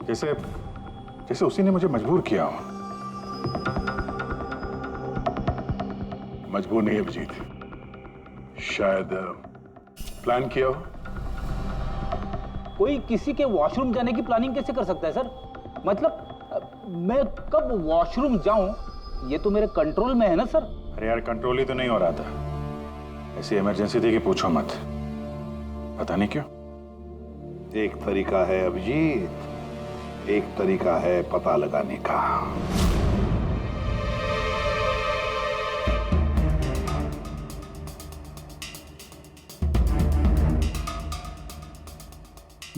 जैसे जैसे उसी ने मुझे मजबूर किया हो। मजबूर नहीं अभिजीत, शायद प्लान किया हो। कोई किसी के वॉशरूम जाने की प्लानिंग कैसे कर सकता है सर? मतलब मैं कब वॉशरूम जाऊं ये तो मेरे कंट्रोल में है ना सर। अरे यार, कंट्रोल ही तो नहीं हो रहा था। ऐसी इमरजेंसी थी कि पूछो मत। पता नहीं क्यों। एक तरीका है अभिजीत, एक तरीका है पता लगाने का।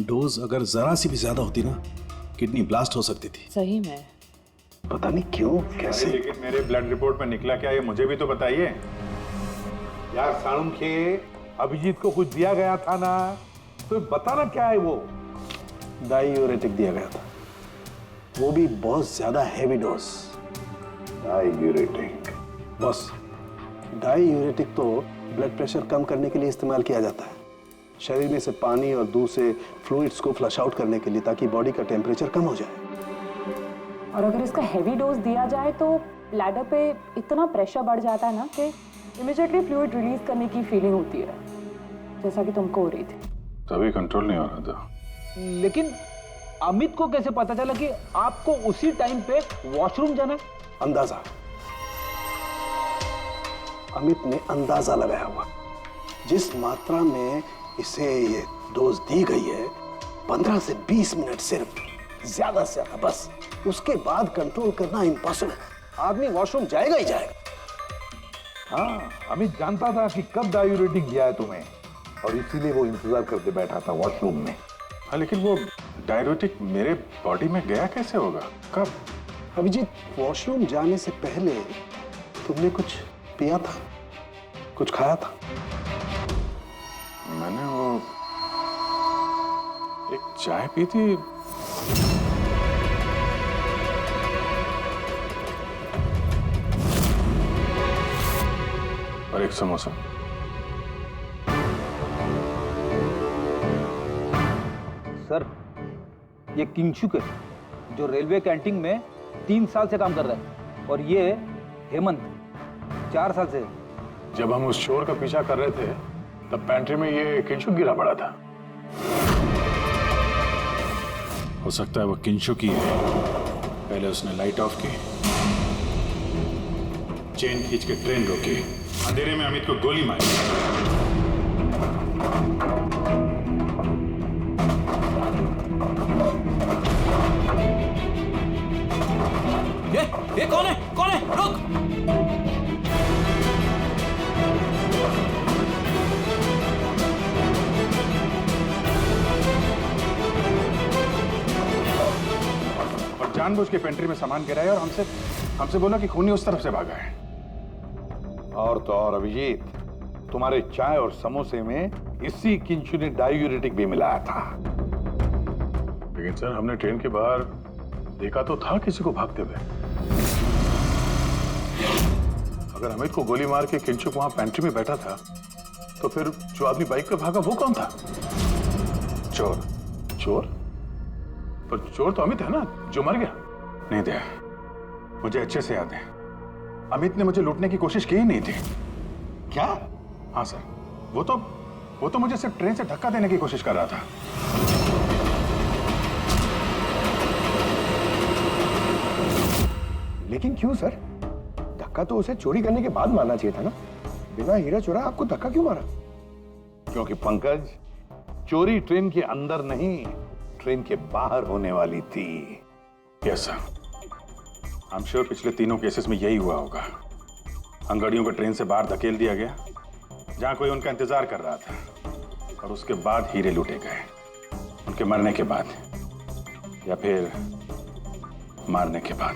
डोज अगर जरा सी भी ज्यादा होती ना, किडनी ब्लास्ट हो सकती थी। सही में पता नहीं क्यों, कैसे। लेकिन मेरे ब्लड रिपोर्ट में निकला क्या, ये मुझे भी तो बताइए। यार साणुखे, अभिजीत को कुछ दिया गया था ना, तो बताना क्या है वो। डायूरेटिक दिया गया था, वो भी बहुत ज्यादा हेवी डोज। डायूरेटिक? बस डायूरेटिक तो ब्लड प्रेशर कम करने के लिए इस्तेमाल किया जाता है, शरीर में से पानी और दूध से फ्लूइड्स को फ्लश आउट करने के लिए, ताकि बॉडी का टेम्परेचर कम हो जाए। और अगर इसका हेवी डोज दिया जाए तो ब्लैडर पे इतना प्रेशर बढ़ जाता है ना कि इमीडिएटली फ्लूइड रिलीज करने की फीलिंग होती है, जैसा कि तुमको हो रही थी। तभी कंट्रोल नहीं हो रहा था। लेकिन अमित को कैसे पता चला कि आपको उसी टाइम पे वॉशरूम जाना है? अंदाजा, अमित ने अंदाजा लगाया हुआ। जिस मात्रा में इसे ये डोज दी गई है, 15 से 20 मिनट सिर्फ, ज्यादा से ज्यादा, बस उसके बाद कंट्रोल करना इम्पॉसिबल। आदमी वॉशरूम जाएगा ही जाएगा। हाँ, अमित जानता था कि कब डायूरेटिक दिया है तुम्हें, और इसीलिए वो इंतजार करके बैठा था वॉशरूम में। हाँ, लेकिन वो डायूरेटिक मेरे बॉडी में गया कैसे होगा, कब? अभिजीत, वॉशरूम जाने से पहले तुमने कुछ पिया था, कुछ खाया था? मैंने वो एक चाय पी थी। और एक समोसा। सर, ये किंगशुक है जो रेलवे कैंटीन में 3 साल से काम कर रहा है, और ये हेमंत 4 साल से। जब हम उस चोर का पीछा कर रहे थे तब पेंट्री में ये किंशुक गिरा पड़ा था। हो सकता है वो किंशुक ही है। पहले उसने लाइट ऑफ की, चेन खींच के ट्रेन रोकी, अंधेरे में अमित को गोली मारी। ये कौन है? कौन है? रुक! और जानबूझ के पेंट्री में सामान गिराया और हमसे बोला कि खूनी उस तरफ से भागा है। और तो और अभिजीत, तुम्हारे चाय और समोसे में इसी किंचु ने डायूरेटिक भी मिलाया था। लेकिन सर, हमने ट्रेन के बाहर देखा तो था किसी को भागते हुए। अगर अमित को गोली मार के किंचुक वहां पेंट्री में बैठा था, तो फिर जो आदमी बाइक पे भागा वो कौन था? चोर। चोर? पर चोर तो अमित है ना, जो मर गया। नहीं दया, मुझे अच्छे से याद है, अमित ने मुझे लूटने की कोशिश की ही नहीं थी। क्या? हाँ सर, वो तो मुझे सिर्फ ट्रेन से धक्का देने की कोशिश कर रहा था। लेकिन क्यों सर? धक्का तो उसे चोरी करने के बाद मारना चाहिए था ना। बिना हीरा चोरा आपको धक्का क्यों मारा? क्योंकि पंकज, चोरी ट्रेन के अंदर नहीं, ट्रेन के बाहर होने वाली थी। Yes sir, I am sure पिछले तीनों केसेस में यही हुआ होगा। अंगड़ियों को ट्रेन से बाहर धकेल दिया गया जहां कोई उनका इंतजार कर रहा था, और उसके बाद हीरे लूटे गए, उनके मरने के बाद या फिर मारने के बाद।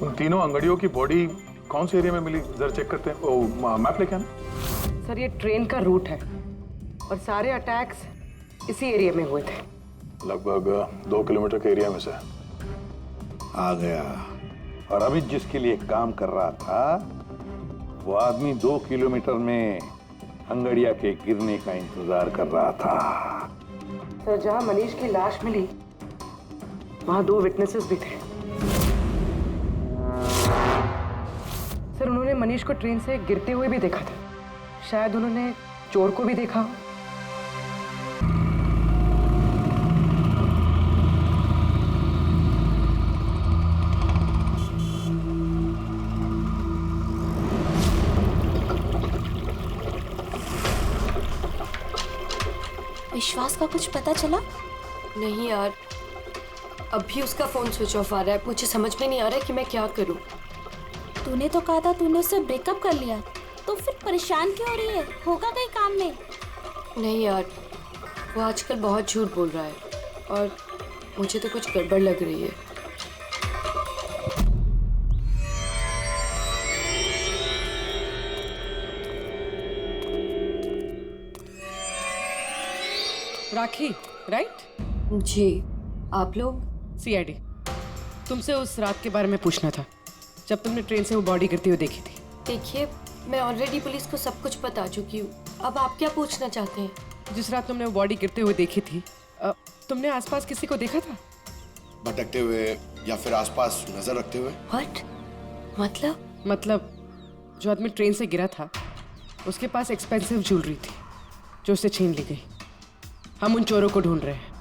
उन तीनों अंगड़ियों की बॉडी कौन से एरिया में मिली, जरा चेक करते हैं। ओ, मैप लेके आना। सर, ये ट्रेन का रूट है और सारे अटैक्स इसी एरिया में हुए थे। लगभग 2 किलोमीटर के एरिया में से। आ गया। और अमित जिसके लिए काम कर रहा था, वो आदमी 2 किलोमीटर में अंगड़िया के गिरने का इंतजार कर रहा था। सर, जहां मनीष की लाश मिली वहां 2 विटनेसेस भी थे। सर उन्होंने मनीष को ट्रेन से गिरते हुए भी देखा था। शायद उन्होंने चोर को भी देखा। विश्वास का कुछ पता चला? नहीं यार, अभी उसका फोन स्विच ऑफ आ रहा है। मुझे समझ में नहीं आ रहा है कि मैं क्या करूं। तूने तो कहा था तूने उससे ब्रेकअप कर लिया, तो फिर परेशान क्यों हो रही है? होगा कहीं काम में? नहीं यार, वो आजकल बहुत झूठ बोल रहा है और मुझे तो कुछ गड़बड़ लग रही है। राखी, राइट? जी, आप लोग? सीआईडी। तुमसे उस रात के बारे में पूछना था जब तुमने ट्रेन से वो बॉडी गिरती हुई देखी थी। देखिए, मैं ऑलरेडी पुलिस को सब कुछ बता चुकी हूँ। अब आप क्या पूछना चाहते हैं? जिस रात तुमने वो बॉडी गिरते हुए देखी थी, तुमने आसपास किसी को देखा था? भटकते हुए या फिर आसपास नजर रखते हुए? व्हाट? मतलब जो आदमी ट्रेन से गिरा था उसके पास एक्सपेंसिव ज्वेलरी थी जो उसे छीन ली गई। हम उन चोरों को ढूंढ रहे हैं।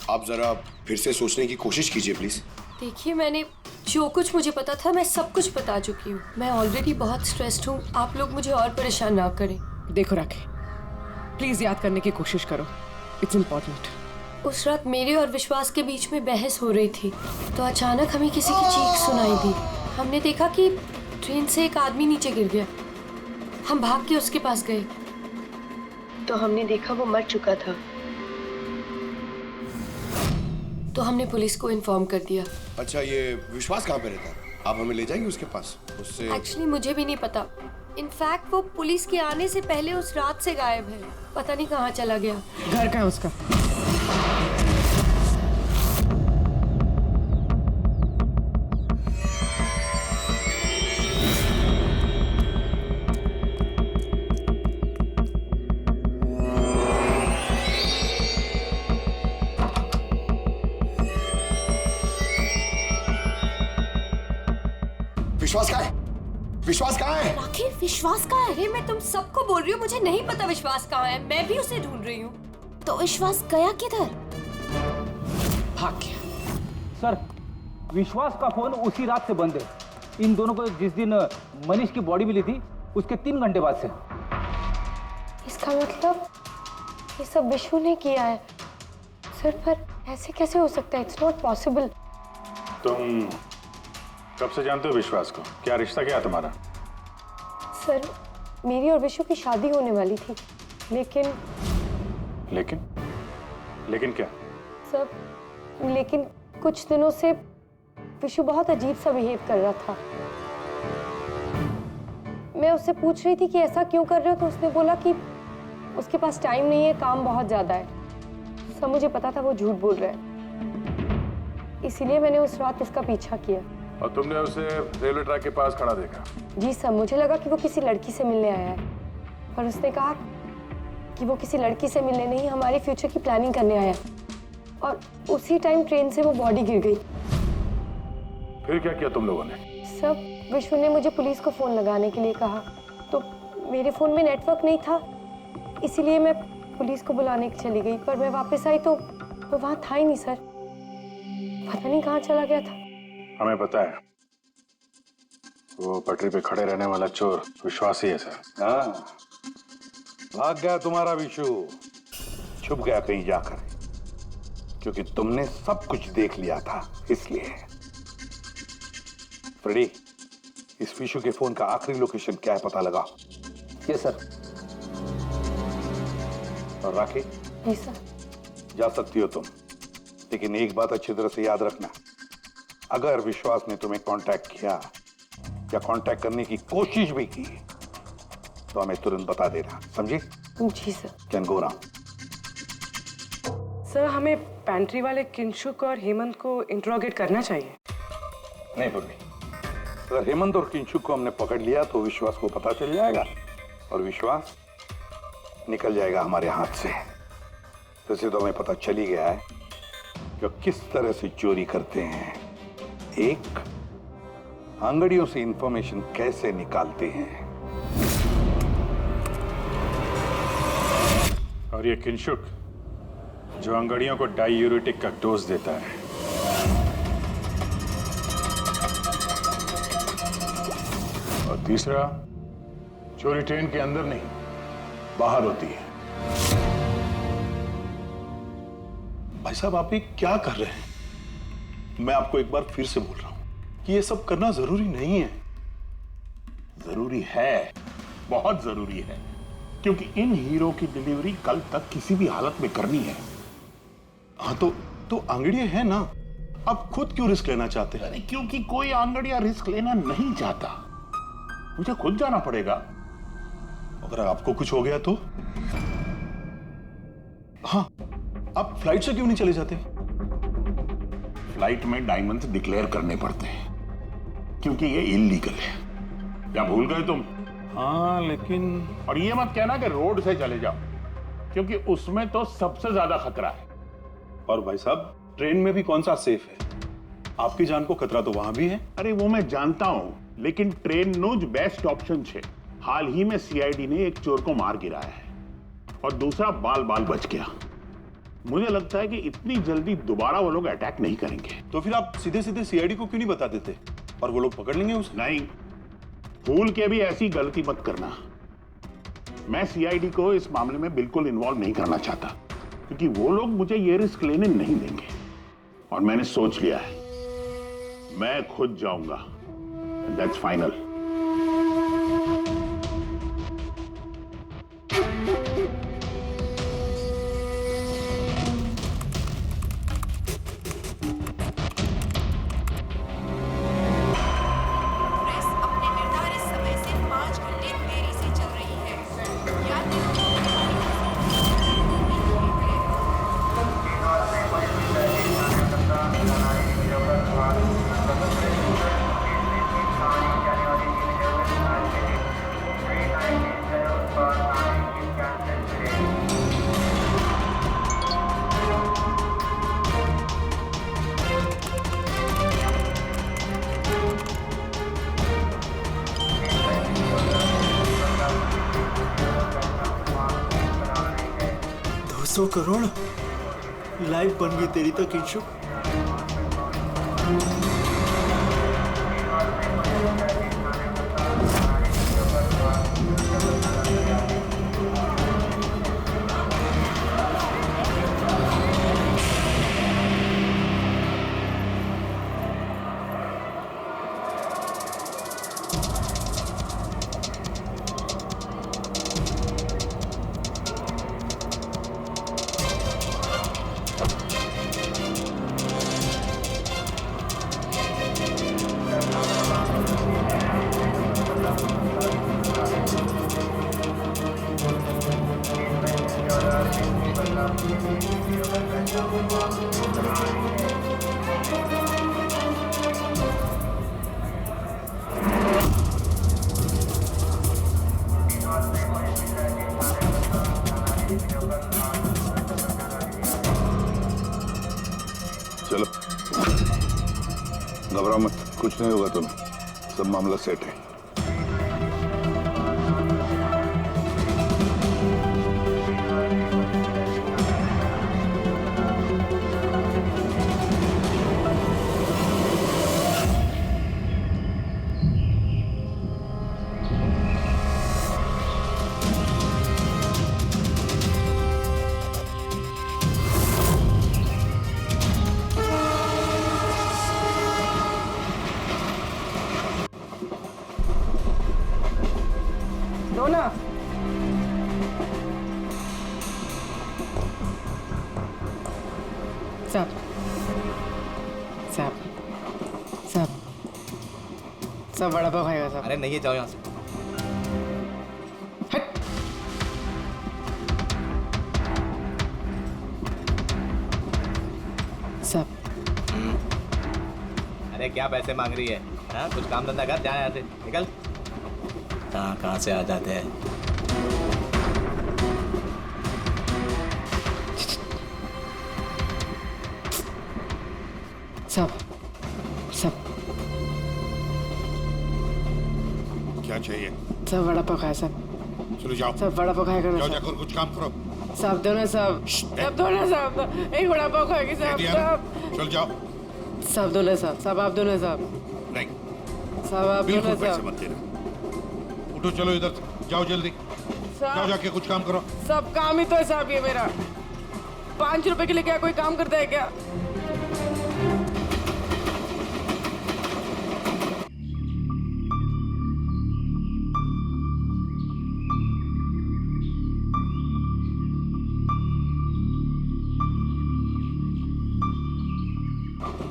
आप जरा फिर से सोचने की कोशिश कीजिए प्लीज। देखिए, मैंने जो कुछ मुझे पता था मैं सब कुछ बता चुकी हूँ। मैं ऑलरेडी बहुत स्ट्रेस्ड हूँ। आप लोग मुझे और परेशान ना करें। देखो राखी, प्लीज याद करने की कोशिश करो। It's important. उस रात मेरे और विश्वास के बीच में बहस हो रही थी तो अचानक हमें किसी की चीख सुनाई दी। हमने देखा कि ट्रेन से एक आदमी नीचे गिर गया। हम भाग के उसके पास गए तो हमने देखा वो मर चुका था। तो हमने पुलिस को इन्फॉर्म कर दिया। अच्छा, ये विश्वास कहाँ पे रहता है? आप हमें ले जाएंगे उसके पास? उससे एक्चुअली मुझे भी नहीं पता। इनफैक्ट वो पुलिस के आने से पहले उस रात से गायब है। पता नहीं कहाँ चला गया। घर कहाँ है उसका? विश्वास कहाँ है? विश्वास कहाँ है? राखी, विश्वास कहाँ है? अरे मैं तुम सबको बोल रही हूँ, मुझे नहीं पता विश्वास कहाँ है। मैं भी उसे ढूंढ रही हूँ। तो विश्वास गया किधर? भाग गया। सर, विश्वास का फोन उसी रात से बंद है। इन दोनों को जिस दिन मनीष की बॉडी मिली थी उसके 3 घंटे बाद से। इसका मतलब ये सब विशु ने किया है। सर, पर ऐसे कैसे हो सकता है? It's not possible. तुम कब से जानते हो विश्वास को? क्या रिश्ता क्या है तुम्हारा? सर, मेरी और विशु की शादी होने वाली थी, लेकिन क्या? सब लेकिन कुछ दिनों से विशु बहुत अजीब सा बिहेव कर रहा था। मैं उससे पूछ रही थी कि ऐसा क्यों कर रहे हो, तो उसने बोला कि उसके पास टाइम नहीं है, काम बहुत ज्यादा है। सब मुझे पता था वो झूठ बोल रहा है, इसीलिए मैंने उस रात उसका पीछा किया। और तुमने उसे रेलवे ट्रैक के पास खड़ा देखा? जी सर, मुझे लगा कि वो किसी लड़की से मिलने आया है, पर उसने कहा कि वो किसी लड़की से मिलने नहीं, हमारे फ्यूचर की प्लानिंग करने आया। और उसी टाइम ट्रेन से वो बॉडी गिर गई। फिर क्या किया तुम लोगों ने? सब विश्व ने मुझे पुलिस को फोन लगाने के लिए कहा, तो मेरे फोन में नेटवर्क नहीं था, इसीलिए मैं पुलिस को बुलाने चली गई। पर मैं वापस आई तो वो वहां था ही नहीं सर। पता नहीं कहाँ चला गया था। हमें पता है, वो पटरी पे खड़े रहने वाला चोर विश्वास ही है सर। हाँ, भाग गया तुम्हारा विशु, छुप गया कहीं जाकर, क्योंकि तुमने सब कुछ देख लिया था इसलिए। फ्रेडी, इस विशु के फोन का आखिरी लोकेशन क्या है पता लगा? Yes sir. और राखी, जी सर। जा सकती हो तुम, लेकिन एक बात अच्छी तरह से याद रखना, अगर विश्वास ने तुम्हें कांटेक्ट किया या कांटेक्ट करने की कोशिश भी की तो हमें तुरंत बता देना, समझी? जी sir. Can go now. Sir, हमें पैंट्री वाले किंशुक और हेमंत को इंट्रोगेट करना चाहिए। नहीं पूर्वी, अगर हेमंत और किंशुक को हमने पकड़ लिया तो विश्वास को पता चल जाएगा और विश्वास निकल जाएगा हमारे हाथ से। वैसे तो हमें पता चल ही गया है जो किस तरह से चोरी करते हैं, एक अंगड़ियों से इंफॉर्मेशन कैसे निकालते हैं। और ये किंशुक जो अंगड़ियों को डायूरेटिक का डोज देता है। और तीसरा, चोरी ट्रेन के अंदर नहीं, बाहर होती है। भाई साहब, आप ये क्या कर रहे हैं? मैं आपको एक बार फिर से बोल रहा हूं कि ये सब करना जरूरी नहीं है। जरूरी है, बहुत जरूरी है, क्योंकि इन हीरो की डिलीवरी कल तक किसी भी हालत में करनी है। हाँ तो आंगड़ियां हैं ना, आप खुद क्यों रिस्क लेना चाहते हैं? अरे क्योंकि कोई आंगड़िया रिस्क लेना नहीं चाहता, मुझे खुद जाना पड़ेगा। अगर आपको कुछ हो गया तो? हाँ, आप फ्लाइट से क्यों नहीं चले जाते? फ्लाइट में डायमंड्स डिक्लेयर करने पड़ते हैं क्योंकि ये इलीगल है। क्या भूल गए तुम? हाँ लेकिन और ये मत कहना कि रोड से चले जाओ, क्योंकि उसमें तो सबसे ज्यादा खतरा है। और भाई साहब, ट्रेन में भी कौन सा सेफ है? आपकी जान को खतरा तो वहां भी है। अरे वो मैं जानता हूं, लेकिन ट्रेन नो बेस्ट ऑप्शन है। हाल ही में सीआईडी ने एक चोर को मार गिराया है और दूसरा बाल बाल बच गया। मुझे लगता है कि इतनी जल्दी दोबारा वो लोग अटैक नहीं करेंगे। तो फिर आप सीधे सीधे सीआईडी को क्यों नहीं बता देते और वो लोग पकड़ लेंगे उसे? नहीं, भूल के भी ऐसी गलती मत करना। मैं सीआईडी को इस मामले में बिल्कुल इन्वॉल्व नहीं करना चाहता, क्योंकि वो लोग मुझे ये रिस्क लेने नहीं देंगे। और मैंने सोच लिया है, मैं खुद जाऊंगा। That's final. करोड़ लाइव बन गई तेरी तो किंशु। चलो, घबराओ मत, कुछ नहीं होगा तुम्हें, सब मामला सेट है। सब बड़ा पाव खाएगा साहब। अरे नहीं है, जाओ यहाँ से। सब अरे क्या पैसे मांग रही है? हाँ, कुछ काम धंधा कर, जा यहाँ से निकल। कहाँ से आ जाते हैं। सब सब क्या चाहिए? सब वड़ा पाव खाया सब। चलो जाओ। सब वड़ा पाव खाया करो। जाओ जाकर कुछ काम करो। सब दो ना सब। सब दो ना सब। एक वड़ा पाव खाएगी सब। सब। चल जाओ। सब दो ना सब। सब आप दो ना सब। नहीं। सब आप दो बिल्कुल ना पैसे सब। मत देना। उठो चलो इधर से। जाओ जल्दी। जाओ जाके कुछ काम करो। सब काम ही तो है साहब ये मेरा। 5 रुपए के लिए क्या कोई काम करता है क्या?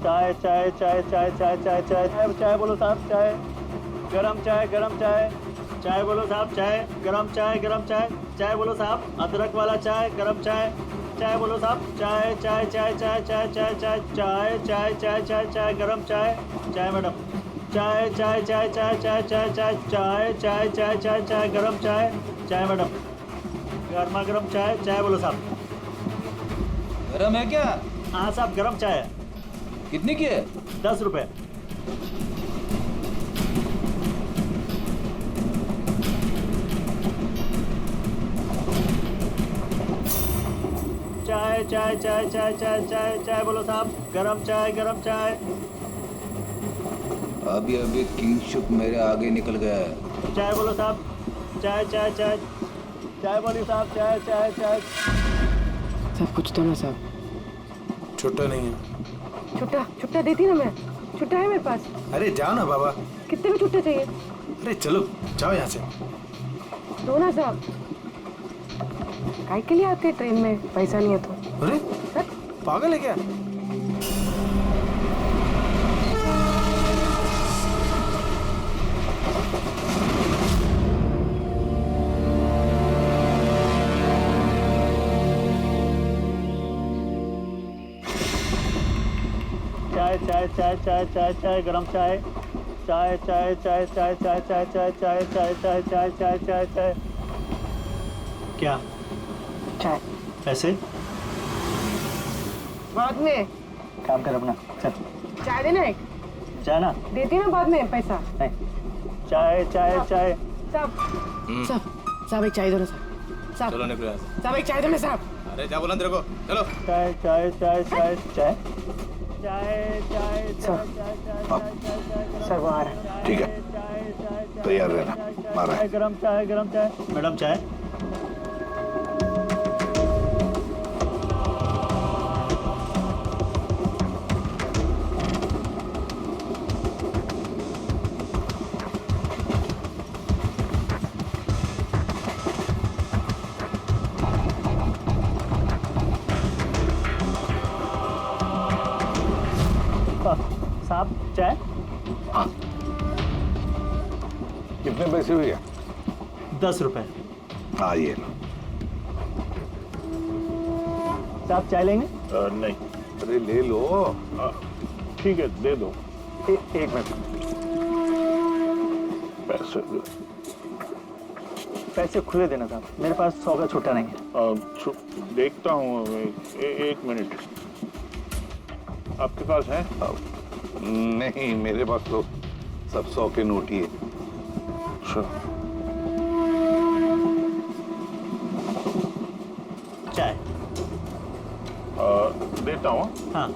चाय चाय चाय चाय चाय चाय चाय चाय चाय बोलो साहब चाय। गरम चाय गरम चाय। चाय बोलो साहब चाय। गरम चाय गरम चाय। चाय बोलो साहब अदरक वाला चाय गरम चाय। चाय बोलो साहब चाय चाय चाय चाय चाय चाय चाय चाय चाय चाय चाय चाय गरम चाय। चाय मैडम। चाय चाय चाय चाय चाय चाय चाय चाय चाय चाय चाय चाय गरम चाय। चाय मैडम। गर्मा गर्म चाय। चाय बोलो साहब। गरम है क्या? हाँ साहब गरम चाय है। कितने की है? 10 रुपए। चाय चाय चाय चाय चाय चाय चाय बोलो साहब गरम चाय गरम चाय। अभी अभी किंगशुक मेरे आगे निकल गया है। चाय बोलो साहब चाय चाय चाय चाय बोली साहब चाय चाय चाय। सब कुछ तो ना साहब। छुट्टा नहीं है। छुट्टा देती ना मैं। छुट्टा है मेरे पास। अरे जाओ ना बाबा। कितने में छुट्टा चाहिए? अरे चलो जाओ यहाँ से। दो ना साहब। काय के लिए आते हैं ट्रेन में? पैसा नहीं है तो। अरे पागल है क्या? चाय चाय चाय चाय चाय चाय गरम चाय। चाय चाय चाय चाय चाय चाय चाय चाय चाय चाय चाय चाय चाय चाय। क्या? चाय। पैसे? बाद में। काम कर अपना चल। चाय देना एक। चाय ना देती ना बाद में पैसा। नहीं। चाय चाय चाय। सब सब एक चाय दो ना साहब। सब चलो निकलो यहाँ से। सब एक चाय दो ना साहब। अरे क्या बोला तेरे को? चलो। चाय चाय चाय चाय चाय चाय चाय चाय सब आ रहा है। ठीक है तैयार रहना। मारा गरम चाय गरम चाय। मैडम चाय। साहब चाय। कितने पैसे हुए? 10 रुपए। हाँ ये लो। साहब चाय लेंगे? नहीं। अरे ले लो। ठीक है दे दो। एक मिनट। पैसे दो। पैसे खुले देना साहब। मेरे पास 100 का छुट्टा नहीं है। देखता हूँ। एक मिनट। आपके पास है? नहीं मेरे पास तो सब 100 के नोट ही है। चाय देता हूँ। हाँ।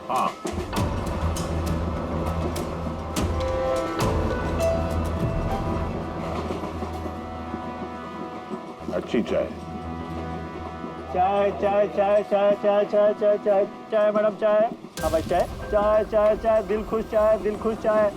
हाँ अच्छी चाय। चाय चाय चाय चाय चाय चाय चाय चाय चाय मैडम चाय। हाँ भाई चाय चाय चाय चाय दिल खुश चाय दिल खुश चाय।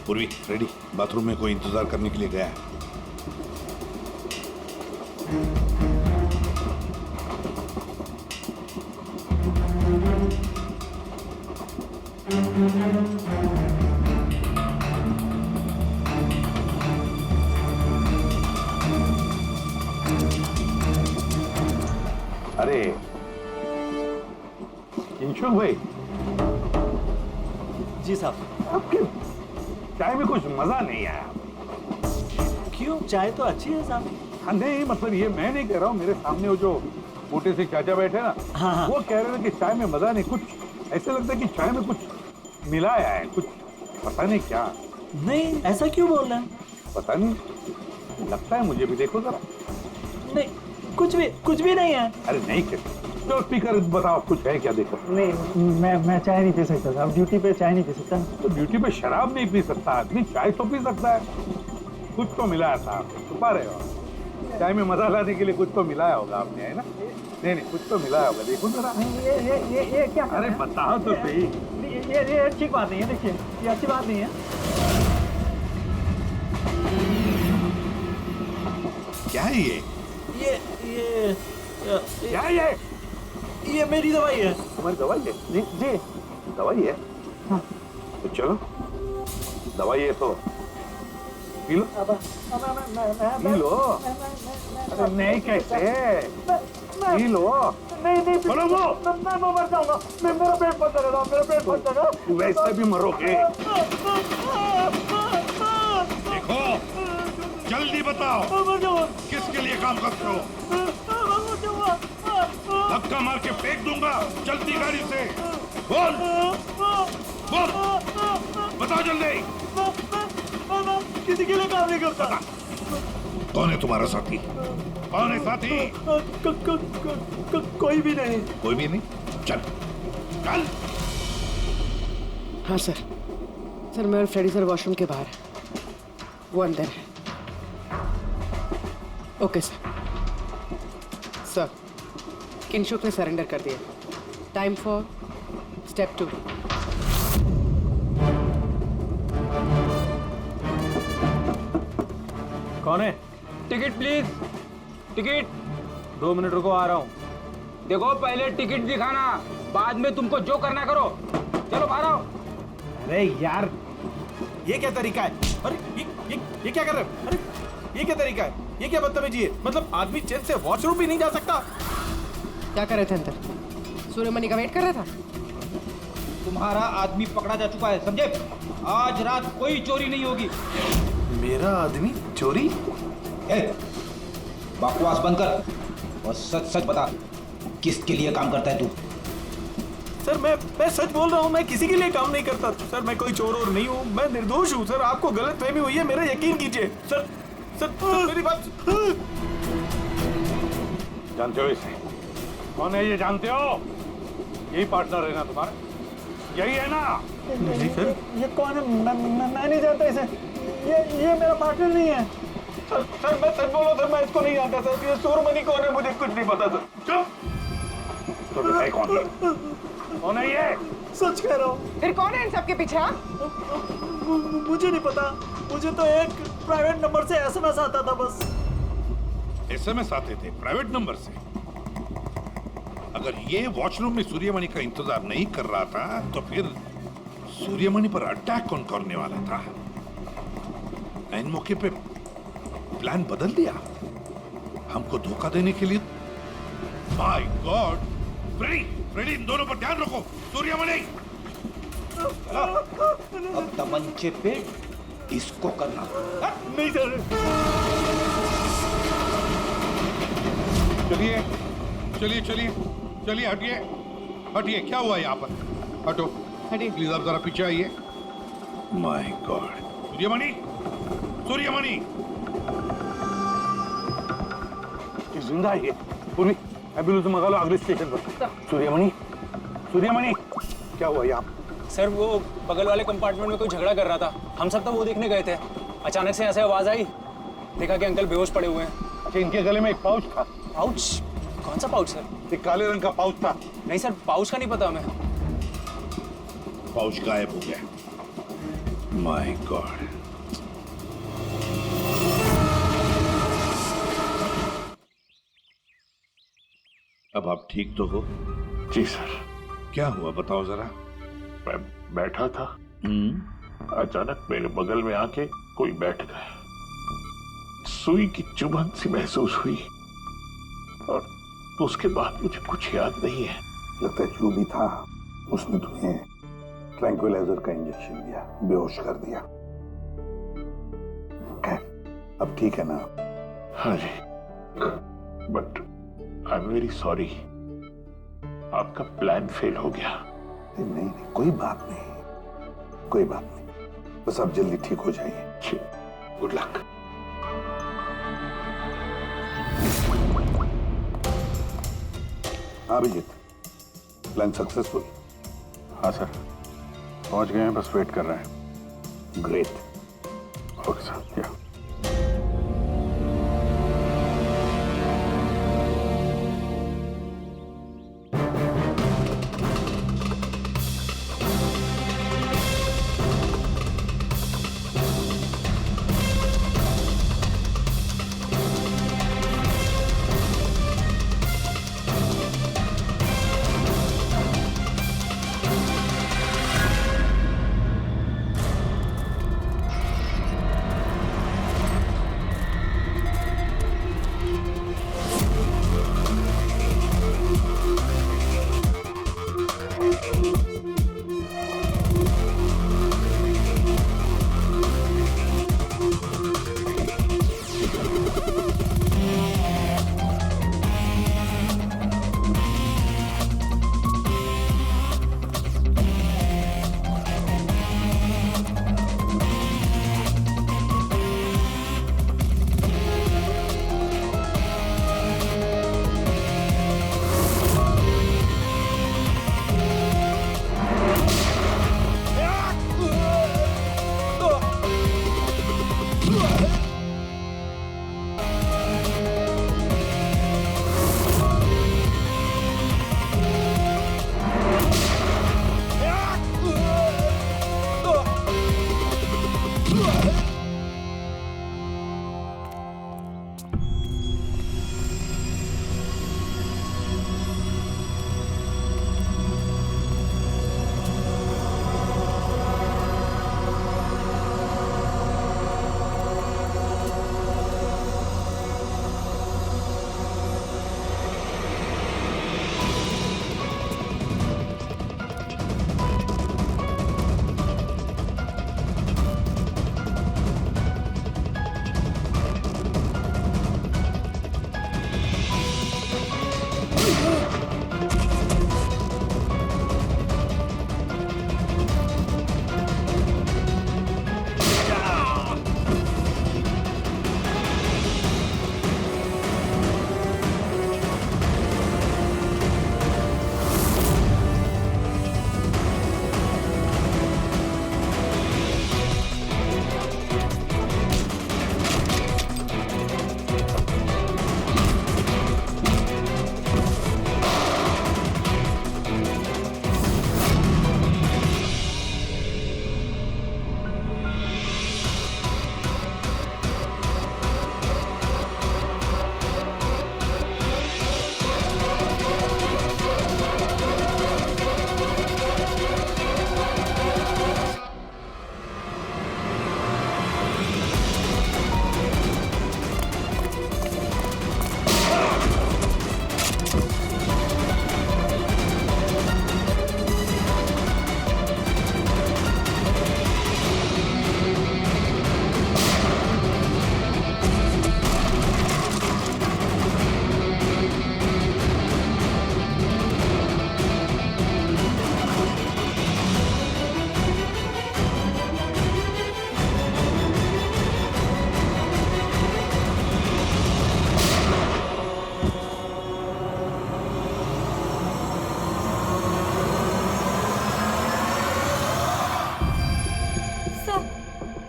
पूर्वी रेडी, बाथरूम में कोई इंतजार करने के लिए गया है। अरे किंशुक भाई, जी साहब। आपके चाय में कुछ मजा नहीं आया। क्यों? चाय तो अच्छी है साहब। हाँ नहीं, मतलब ये मैं नहीं कह रहा हूँ, मेरे सामने वो जो मोटे से चाचा बैठे ना, हाँ। वो कह रहे थे कि चाय में मजा नहीं, कुछ ऐसे लगता है कि चाय में कुछ मिलाया है, कुछ पता नहीं क्या। नहीं, ऐसा क्यों बोल रहे हैं? पता नहीं, लगता है मुझे भी, देखो जरा। नहीं, कुछ भी नहीं है। अरे नहीं कहते, जो स्पीकर बताओ कुछ है क्या, देखो। नहीं, मैं चाय नहीं पी सकता साहब, ड्यूटी पे चाय नहीं पी सकता। तो ड्यूटी पे शराब नहीं पी सकता आदमी, चाय तो पी सकता है। कुछ तो मिलाया था आप, छुपा रहे हो। चाय में मजा लाने के लिए कुछ तो मिलाया होगा आपने, है ना? नहीं, कुछ तो मिलाया होगा, देखो जरा। ये क्या? अरे बताओ तो सही। ये ठीक बात नहीं है, देखिए, ये अच्छी बात नहीं है। क्या है ये? क्या है ये मेरी दवाई है। तुम्हारी दवाई है? जी। दवाई है? हाँ। तो चलो, दवाई है तो पी लो। P low. अरे नहीं कैसे, पी लो। नहीं बोलो वो। मैं मर जाऊंगा, मेरा पेट फट जाएगा, मेरा पेट फट जाएगा। वैसे भी मरोगे। देखो, जल्दी बताओ, किसके लिए काम करते हो? धक्का मार के फेंक दूंगा, चलती गाड़ी से। बोल, बताओ जल्दी। किसी के लिए काम नहीं करता। कौन है तुम्हारा साथी? कौन है साथी? कोई भी नहीं। कोई भी नहीं? चल। हाँ सर मैं और फ्रेडी सर वॉशरूम के बाहर है, वो अंदर है। ओके सर किंशुक ने सरेंडर कर दिया। Time for step 2। कौन है? Ticket please, ticket. 2 मिनट रुको, आ रहा हूँ। देखो पहले टिकट दिखाना, बाद में तुमको जो करना करो। चलो बाहर आओ। अरे यार, ये क्या तरीका है? अरे ये क्या कर रहे हो? अरे ये क्या तरीका है? ये क्या बदतमीजी है? मतलब आदमी चैन से वॉशरूम भी नहीं जा सकता। क्या कर रहे थे अंदर? सूर्यमणि का वेट कर रहा था। तुम्हारा आदमी पकड़ा जा चुका है, समझे? आज रात कोई चोरी नहीं होगी। मेरा आदमी चोरी? बकवास बंद कर और सच सच बता, किसके लिए काम करता है तू? सर मैं सच बोल रहा हूँ, मैं किसी के लिए काम नहीं करता सर। मैं कोई चोर और नहीं हूँ, मैं निर्दोष हूँ सर। आपको गलतफहमी हुई है, मेरा यकीन कीजिए सर। सर मेरी बात। जानते हो इसे? कौन है ये, जानते हो? यही पार्टनर है ना तुम्हारा? यही है ना? नहीं सर, ये कौन है? मैं नहीं जानता इसे। ये मेरा पार्टनर नहीं है सर। मैं सच बोल रहा हूँ सर, मैं इसको नहीं जानता सर। ये सूर्यमणि कौन है मुझे कुछ नहीं पता सर। चुप। तो बताए कौन है ये? सच कह रहा हूँ। फिर कौन है इन सबके पीछे? मुझे नहीं पता, मुझे तो एक प्राइवेट नंबर से एसएमएस आता था बस। एसएमएस आते थे प्राइवेट नंबर से? अगर ये वॉशरूम में सूर्यमणि का इंतजार नहीं कर रहा था तो फिर सूर्यमणि पर अटैक कौन करने वाला था? इन मौके पे प्लान बदल दिया हमको धोखा देने के लिए। My God! फ्रेडी, इन दोनों पर ध्यान रखो। सूर्यमणि, अब तमंचे पे इसको करना। नहीं सर। चलिए, हटिए। क्या हुआ यहाँ पर? हटो, प्लीज आप जरा पीछे आइए। My God! सूर्यमणि जिंदा है ये। पूर्वी, एम्बुलेंस मंगा लो अगले स्टेशन पर। सूर्यमणि क्या हुआ यहाँ? सर वो बगल वाले कंपार्टमेंट में कोई झगड़ा कर रहा था, हम सब तो वो देखने गए थे। अचानक से ऐसे आवाज आई, देखा कि अंकल बेहोश पड़े हुए हैं। अच्छा, इनके गले में एक पाउच था। पाउच? कौन सा पाउच सर? एक काले रंग का पाउच था। नहीं सर, पाउच का नहीं पता हमें। पाउच गायब हो गया। My God. अब आप ठीक तो हो? जी सर। क्या हुआ बताओ जरा। मैं बैठा था, अचानक मेरे बगल में आके कोई बैठ गया। सुई की चुभन सी महसूस हुई और उसके बाद मुझे कुछ याद नहीं है। लगता है जो भी था उसने तुम्हें ट्रैंक्विलाइजर का इंजेक्शन दिया, बेहोश कर दिया। अब ठीक है ना? हाँ जी, but I am very sorry, आपका प्लान फेल हो गया। नहीं, कोई बात नहीं, कोई बात नहीं, बस आप जल्दी ठीक हो जाइए। Good luck. हाँ अभिजीत, प्लान सक्सेसफुल? हाँ सर, पहुंच गए हैं, बस वेट कर रहे हैं। ग्रेट। Okay sir. या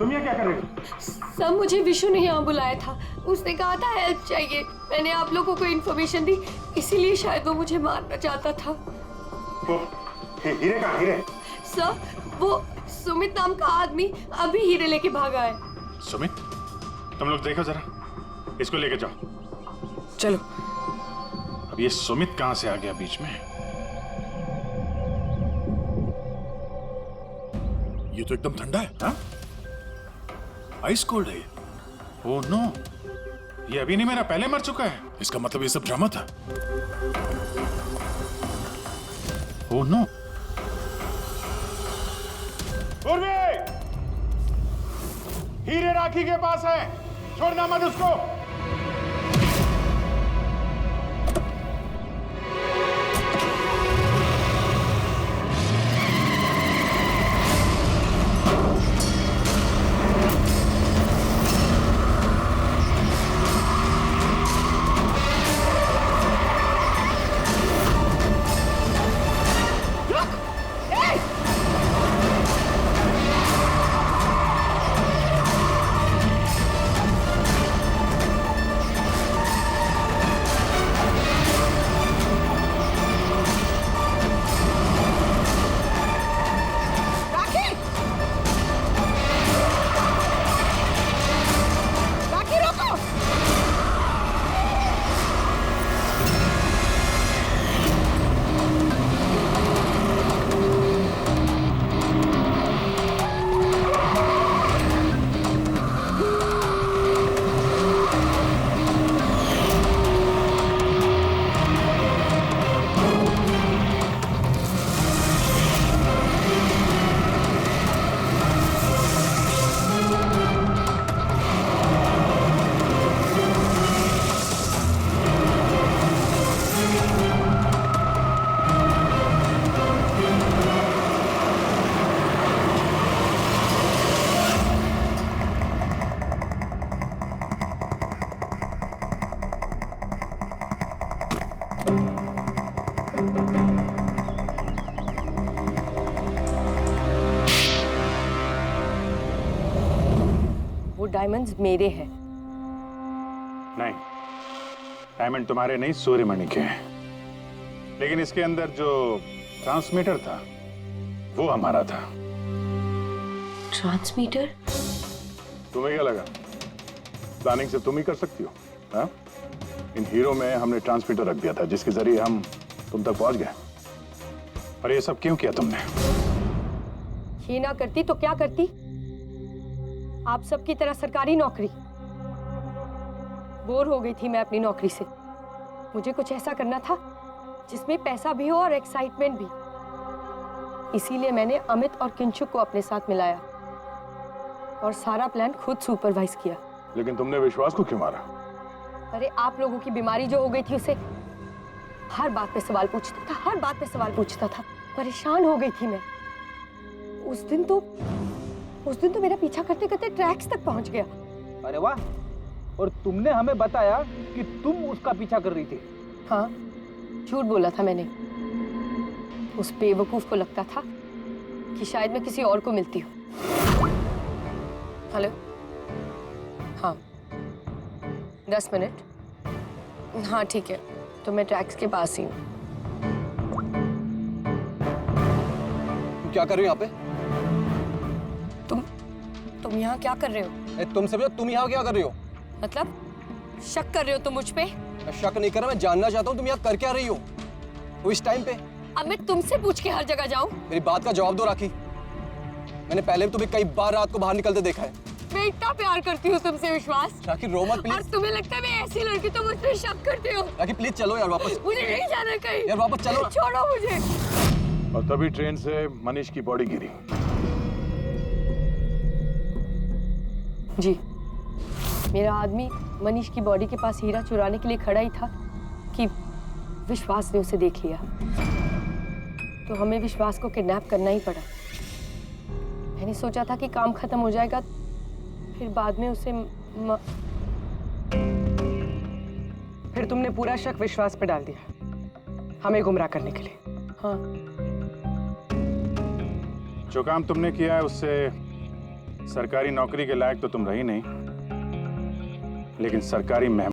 तुम ये क्या कर रहे हो? सर मुझे विशु ने यहाँ बुलाया था, उसने कहा था हेल्प चाहिए, मैंने आप लोगों को इन्फॉर्मेशन दी, इसीलिए शायद वो मुझे मारना चाहता था। हीरे कहाँ? हीरे? सर वो सुमित नाम का आदमी अभी हीरे लेके भागा है। सुमित, तुम लोग देखो जरा, इसको लेके जाओ। चलो। अब ये सुमित कहां से आ गया बीच में? ये तो एकदम ठंडा है। हाँ? आइस कोल्ड है ये। ओह नो, ये अभी नहीं मेरा पहले मर चुका है। इसका मतलब ये सब ड्रामा था। Oh no. उर्वी, हीरे राखी के पास है, छोड़ना मत उसको। डायमंड्स मेरे हैं। नहीं, डायमंड तुम्हारे नहीं, सूर्यमणि के हैं। लेकिन इसके अंदर जो ट्रांसमीटर था वो हमारा था। ट्रांसमीटर? तुम्हें क्या लगा प्लानिंग से तुम ही कर सकती हो? हाँ? इन हीरो में हमने ट्रांसमीटर रख दिया था जिसके जरिए हम तुम तक पहुंच गए। और ये सब क्यों किया तुमने? ये ना करती तो क्या करती? आप सबकी तरह सरकारी नौकरी। बोर हो गई थी मैं अपनी नौकरी से। मुझे कुछ ऐसा करना था जिसमें पैसा भी हो और एक्साइटमेंट भी। इसीलिए मैंने अमित और किंचुक को अपने साथ मिलाया और सारा प्लान खुद सुपरवाइज किया। लेकिन तुमने विश्वास को क्यों मारा? अरे आप लोगों की बीमारी जो हो गई थी उसे हर बात पे सवाल पूछता था, हर बात पे सवाल पूछता था। परेशान हो गई थी मैं। उस दिन तो मेरा पीछा करते करते ट्रैक्स तक पहुंच गया। अरे वाह, और तुमने हमें बताया कि तुम उसका पीछा कर रही थी। हाँ, झूठ बोला था मैंने। उस बेवकूफ को लगता था कि शायद मैं किसी और को मिलती हूँ। हेलो, हाँ 10 मिनट। हाँ ठीक है, तो मैं ट्रैक्स के पास ही हूँ। क्या कर रही हो यहाँ पे? तुम यहाँ क्या कर रहे हो? तुम समझो, तुम यहाँ क्या कर रही हो? मतलब शक कर रहे हो तुम मुझ पे? मैं शक नहीं कर रहा, मैं जानना चाहता हूँ तुम यहाँ कर क्या रही हो वो इस टाइम पे। अब मैं तुमसे पूछ के हर जगह जाऊँ? मेरी बात का जवाब दो राखी। मैंने पहले भी तुम्हें कई बार रात को बाहर निकलते देखा है। मैं इतना प्यार करती हूँ तुमसे विश्वास। राखी रो मत प्लीज। और तुम्हें लगता है मैं ऐसी लड़की तो मुझ पे शक करते हो? राखी प्लीज चलो यार वापस। मुझे नहीं जाना कहीं यार, वापस चलो। छोड़ो मुझे। और तभी ट्रेन से मनीष की बॉडी गिरी। जी, मेरा आदमी मनीष की बॉडी के पास हीरा चुराने के लिए खड़ा ही था कि विश्वास ने उसे देख लिया। तो हमें विश्वास को किडनैप करना ही पड़ा। मैंने सोचा था कि काम खत्म हो जाएगा, फिर बाद में उसे फिर तुमने पूरा शक विश्वास पे डाल दिया हमें गुमराह करने के लिए। हाँ, जो काम तुमने किया है उससे सरकारी नौकरी के लायक तो तुम रही नहीं, लेकिन सरकारी